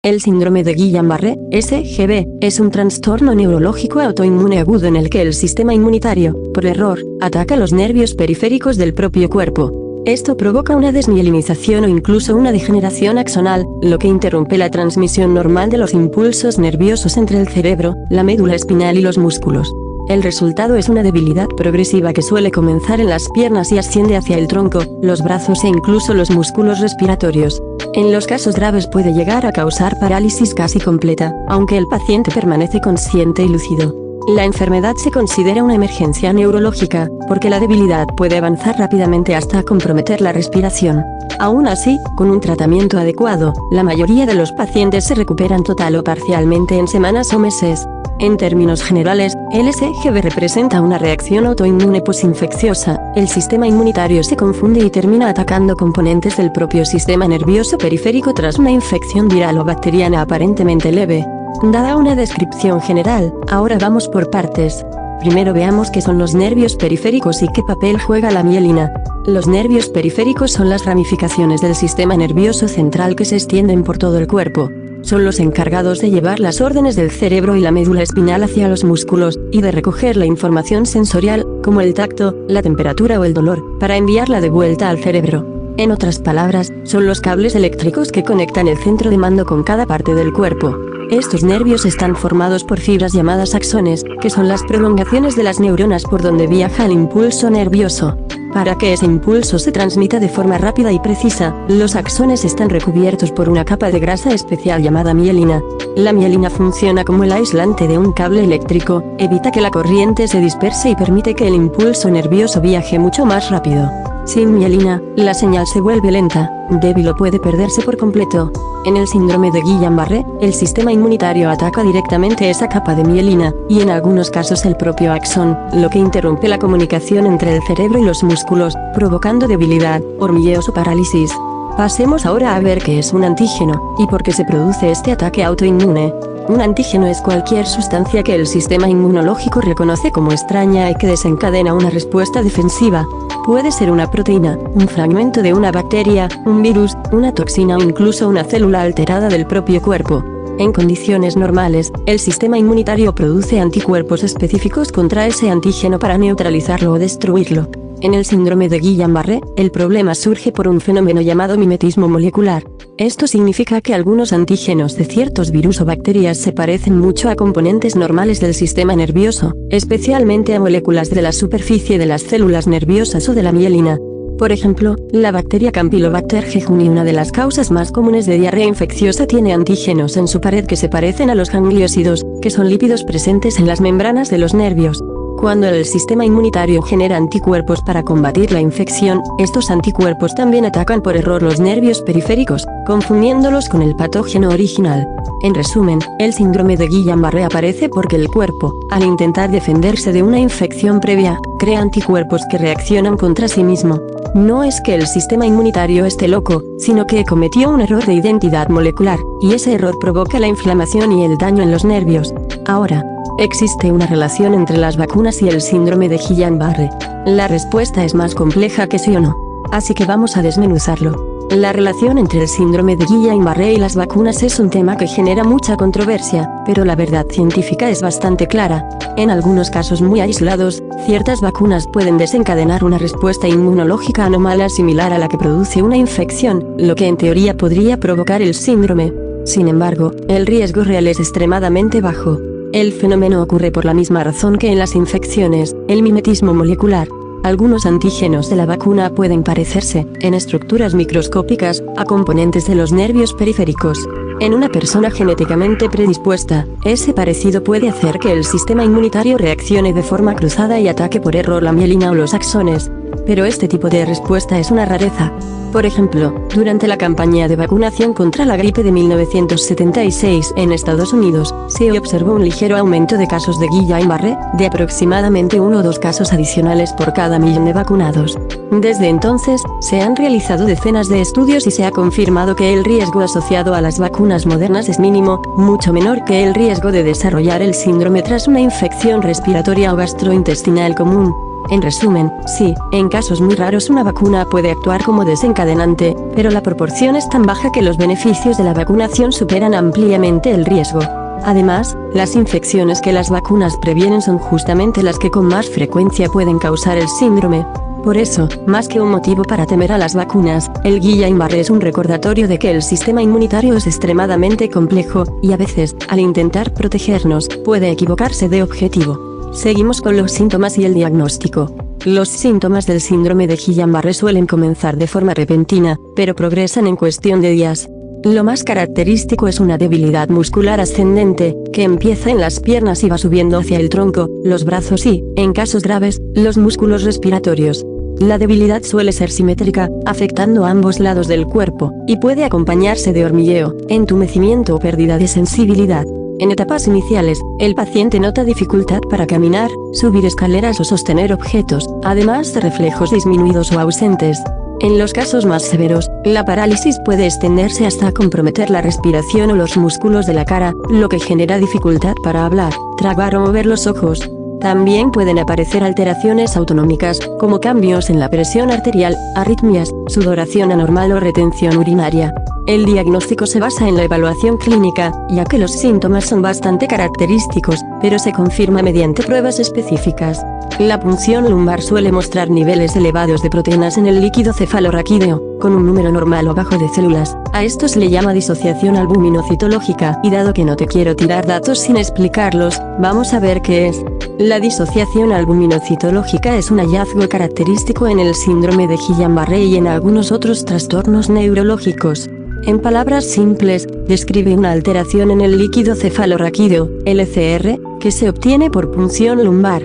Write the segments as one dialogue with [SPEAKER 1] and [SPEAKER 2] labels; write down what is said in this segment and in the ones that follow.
[SPEAKER 1] El síndrome de Guillain-Barré, SGB, es un trastorno neurológico autoinmune agudo en el que el sistema inmunitario, por error, ataca los nervios periféricos del propio cuerpo. Esto provoca una desmielinización o incluso una degeneración axonal, lo que interrumpe la transmisión normal de los impulsos nerviosos entre el cerebro, la médula espinal y los músculos. El resultado es una debilidad progresiva que suele comenzar en las piernas y asciende hacia el tronco, los brazos e incluso los músculos respiratorios. En los casos graves puede llegar a causar parálisis casi completa, aunque el paciente permanece consciente y lúcido. La enfermedad se considera una emergencia neurológica, porque la debilidad puede avanzar rápidamente hasta comprometer la respiración. Aún así, con un tratamiento adecuado, la mayoría de los pacientes se recuperan total o parcialmente en semanas o meses. En términos generales, el SGB representa una reacción autoinmune posinfecciosa. El sistema inmunitario se confunde y termina atacando componentes del propio sistema nervioso periférico tras una infección viral o bacteriana aparentemente leve. Dada una descripción general, ahora vamos por partes. Primero veamos qué son los nervios periféricos y qué papel juega la mielina. Los nervios periféricos son las ramificaciones del sistema nervioso central que se extienden por todo el cuerpo. Son los encargados de llevar las órdenes del cerebro y la médula espinal hacia los músculos, y de recoger la información sensorial, como el tacto, la temperatura o el dolor, para enviarla de vuelta al cerebro. En otras palabras, son los cables eléctricos que conectan el centro de mando con cada parte del cuerpo. Estos nervios están formados por fibras llamadas axones, que son las prolongaciones de las neuronas por donde viaja el impulso nervioso. Para que ese impulso se transmita de forma rápida y precisa, los axones están recubiertos por una capa de grasa especial llamada mielina. La mielina funciona como el aislante de un cable eléctrico, evita que la corriente se disperse y permite que el impulso nervioso viaje mucho más rápido. Sin mielina, la señal se vuelve lenta, débil o puede perderse por completo. En el síndrome de Guillain-Barré, el sistema inmunitario ataca directamente esa capa de mielina, y en algunos casos el propio axón, lo que interrumpe la comunicación entre el cerebro y los músculos, provocando debilidad, hormigueos o parálisis. Pasemos ahora a ver qué es un antígeno, y por qué se produce este ataque autoinmune. Un antígeno es cualquier sustancia que el sistema inmunológico reconoce como extraña y que desencadena una respuesta defensiva. Puede ser una proteína, un fragmento de una bacteria, un virus, una toxina o incluso una célula alterada del propio cuerpo. En condiciones normales, el sistema inmunitario produce anticuerpos específicos contra ese antígeno para neutralizarlo o destruirlo. En el síndrome de Guillain-Barré, el problema surge por un fenómeno llamado mimetismo molecular. Esto significa que algunos antígenos de ciertos virus o bacterias se parecen mucho a componentes normales del sistema nervioso, especialmente a moléculas de la superficie de las células nerviosas o de la mielina. Por ejemplo, la bacteria Campylobacter jejuni, una de las causas más comunes de diarrea infecciosa, tiene antígenos en su pared que se parecen a los gangliósidos, que son lípidos presentes en las membranas de los nervios. Cuando el sistema inmunitario genera anticuerpos para combatir la infección, estos anticuerpos también atacan por error los nervios periféricos, confundiéndolos con el patógeno original. En resumen, el síndrome de Guillain-Barré aparece porque el cuerpo, al intentar defenderse de una infección previa, crea anticuerpos que reaccionan contra sí mismo. No es que el sistema inmunitario esté loco, sino que cometió un error de identidad molecular, y ese error provoca la inflamación y el daño en los nervios. Ahora, ¿existe una relación entre las vacunas y el síndrome de Guillain-Barré? La respuesta es más compleja que sí o no. Así que vamos a desmenuzarlo. La relación entre el síndrome de Guillain-Barré y las vacunas es un tema que genera mucha controversia, pero la verdad científica es bastante clara. En algunos casos muy aislados, ciertas vacunas pueden desencadenar una respuesta inmunológica anómala similar a la que produce una infección, lo que en teoría podría provocar el síndrome. Sin embargo, el riesgo real es extremadamente bajo. El fenómeno ocurre por la misma razón que en las infecciones, el mimetismo molecular. Algunos antígenos de la vacuna pueden parecerse, en estructuras microscópicas, a componentes de los nervios periféricos. En una persona genéticamente predispuesta, ese parecido puede hacer que el sistema inmunitario reaccione de forma cruzada y ataque por error la mielina o los axones. Pero este tipo de respuesta es una rareza. Por ejemplo, durante la campaña de vacunación contra la gripe de 1976 en Estados Unidos, se observó un ligero aumento de casos de Guillain-Barré, de aproximadamente 1 o 2 casos adicionales por cada millón de vacunados. Desde entonces, se han realizado decenas de estudios y se ha confirmado que el riesgo asociado a las vacunas modernas es mínimo, mucho menor que el riesgo de desarrollar el síndrome tras una infección respiratoria o gastrointestinal común. En resumen, sí, en casos muy raros una vacuna puede actuar como desencadenante, pero la proporción es tan baja que los beneficios de la vacunación superan ampliamente el riesgo. Además, las infecciones que las vacunas previenen son justamente las que con más frecuencia pueden causar el síndrome. Por eso, más que un motivo para temer a las vacunas, el Guillain-Barré es un recordatorio de que el sistema inmunitario es extremadamente complejo, y a veces, al intentar protegernos, puede equivocarse de objetivo. Seguimos con los síntomas y el diagnóstico. Los síntomas del síndrome de Guillain-Barré suelen comenzar de forma repentina, pero progresan en cuestión de días. Lo más característico es una debilidad muscular ascendente, que empieza en las piernas y va subiendo hacia el tronco, los brazos y, en casos graves, los músculos respiratorios. La debilidad suele ser simétrica, afectando a ambos lados del cuerpo, y puede acompañarse de hormigueo, entumecimiento o pérdida de sensibilidad. En etapas iniciales, el paciente nota dificultad para caminar, subir escaleras o sostener objetos, además de reflejos disminuidos o ausentes. En los casos más severos, la parálisis puede extenderse hasta comprometer la respiración o los músculos de la cara, lo que genera dificultad para hablar, tragar o mover los ojos. También pueden aparecer alteraciones autonómicas, como cambios en la presión arterial, arritmias, sudoración anormal o retención urinaria. El diagnóstico se basa en la evaluación clínica, ya que los síntomas son bastante característicos, pero se confirma mediante pruebas específicas. La punción lumbar suele mostrar niveles elevados de proteínas en el líquido cefalorraquídeo, con un número normal o bajo de células. A esto se le llama disociación albuminocitológica, y dado que no te quiero tirar datos sin explicarlos, vamos a ver qué es. La disociación albuminocitológica es un hallazgo característico en el síndrome de Guillain-Barré y en algunos otros trastornos neurológicos. En palabras simples, describe una alteración en el líquido cefalorraquídeo, LCR, que se obtiene por punción lumbar.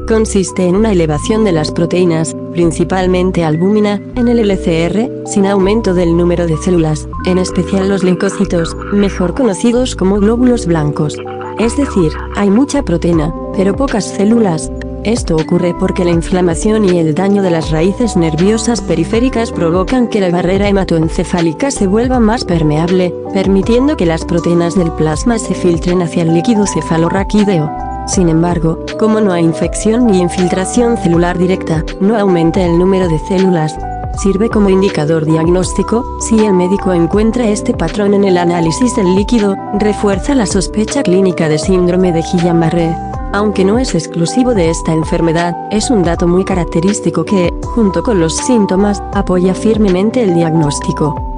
[SPEAKER 1] Consiste en una elevación de las proteínas, principalmente albúmina, en el LCR, sin aumento del número de células, en especial los leucocitos, mejor conocidos como glóbulos blancos. Es decir, hay mucha proteína, pero pocas células. Esto ocurre porque la inflamación y el daño de las raíces nerviosas periféricas provocan que la barrera hematoencefálica se vuelva más permeable, permitiendo que las proteínas del plasma se filtren hacia el líquido cefalorraquídeo. Sin embargo, como no hay infección ni infiltración celular directa, no aumenta el número de células. Sirve como indicador diagnóstico. Si el médico encuentra este patrón en el análisis del líquido, refuerza la sospecha clínica de síndrome de Guillain-Barré. Aunque no es exclusivo de esta enfermedad, es un dato muy característico que, junto con los síntomas, apoya firmemente el diagnóstico.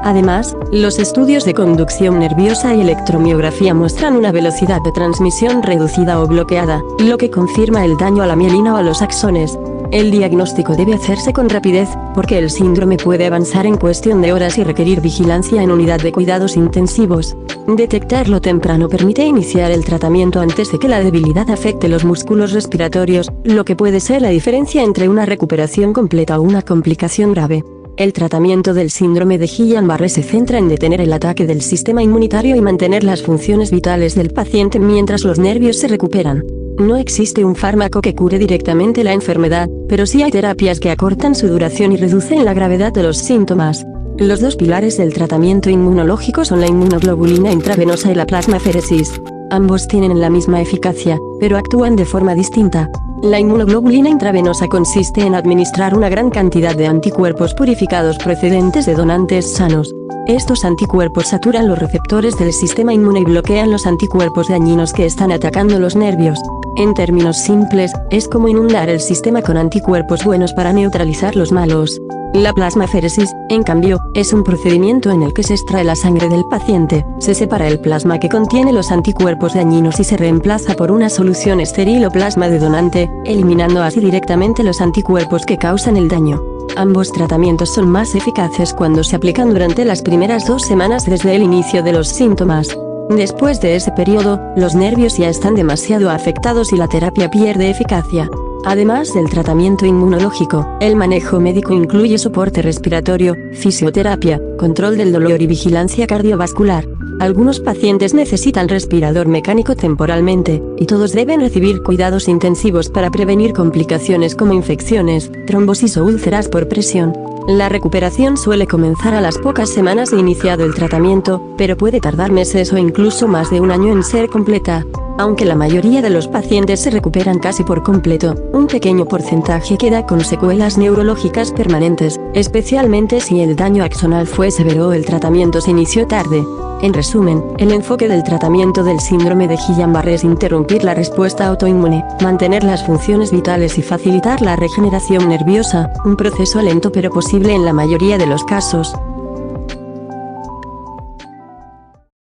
[SPEAKER 1] Además, los estudios de conducción nerviosa y electromiografía muestran una velocidad de transmisión reducida o bloqueada, lo que confirma el daño a la mielina o a los axones. El diagnóstico debe hacerse con rapidez, porque el síndrome puede avanzar en cuestión de horas y requerir vigilancia en unidad de cuidados intensivos. Detectarlo temprano permite iniciar el tratamiento antes de que la debilidad afecte los músculos respiratorios, lo que puede ser la diferencia entre una recuperación completa o una complicación grave. El tratamiento del síndrome de Guillain-Barré se centra en detener el ataque del sistema inmunitario y mantener las funciones vitales del paciente mientras los nervios se recuperan. No existe un fármaco que cure directamente la enfermedad, pero sí hay terapias que acortan su duración y reducen la gravedad de los síntomas. Los dos pilares del tratamiento inmunológico son la inmunoglobulina intravenosa y la plasmaféresis. Ambos tienen la misma eficacia, pero actúan de forma distinta. La inmunoglobulina intravenosa consiste en administrar una gran cantidad de anticuerpos purificados procedentes de donantes sanos. Estos anticuerpos saturan los receptores del sistema inmune y bloquean los anticuerpos dañinos que están atacando los nervios. En términos simples, es como inundar el sistema con anticuerpos buenos para neutralizar los malos. La plasmaféresis, en cambio, es un procedimiento en el que se extrae la sangre del paciente, se separa el plasma que contiene los anticuerpos dañinos y se reemplaza por una solución estéril o plasma de donante, eliminando así directamente los anticuerpos que causan el daño. Ambos tratamientos son más eficaces cuando se aplican durante las primeras 2 semanas desde el inicio de los síntomas. Después de ese periodo, los nervios ya están demasiado afectados y la terapia pierde eficacia. Además del tratamiento inmunológico, el manejo médico incluye soporte respiratorio, fisioterapia, control del dolor y vigilancia cardiovascular. Algunos pacientes necesitan respirador mecánico temporalmente, y todos deben recibir cuidados intensivos para prevenir complicaciones como infecciones, trombosis o úlceras por presión. La recuperación suele comenzar a las pocas semanas de iniciado el tratamiento, pero puede tardar meses o incluso más de un año en ser completa. Aunque la mayoría de los pacientes se recuperan casi por completo, un pequeño porcentaje queda con secuelas neurológicas permanentes, especialmente si el daño axonal fue severo o el tratamiento se inició tarde. En resumen, el enfoque del tratamiento del síndrome de Guillain-Barré es interrumpir la respuesta autoinmune, mantener las funciones vitales y facilitar la regeneración nerviosa, un proceso lento pero posible en la mayoría de los casos.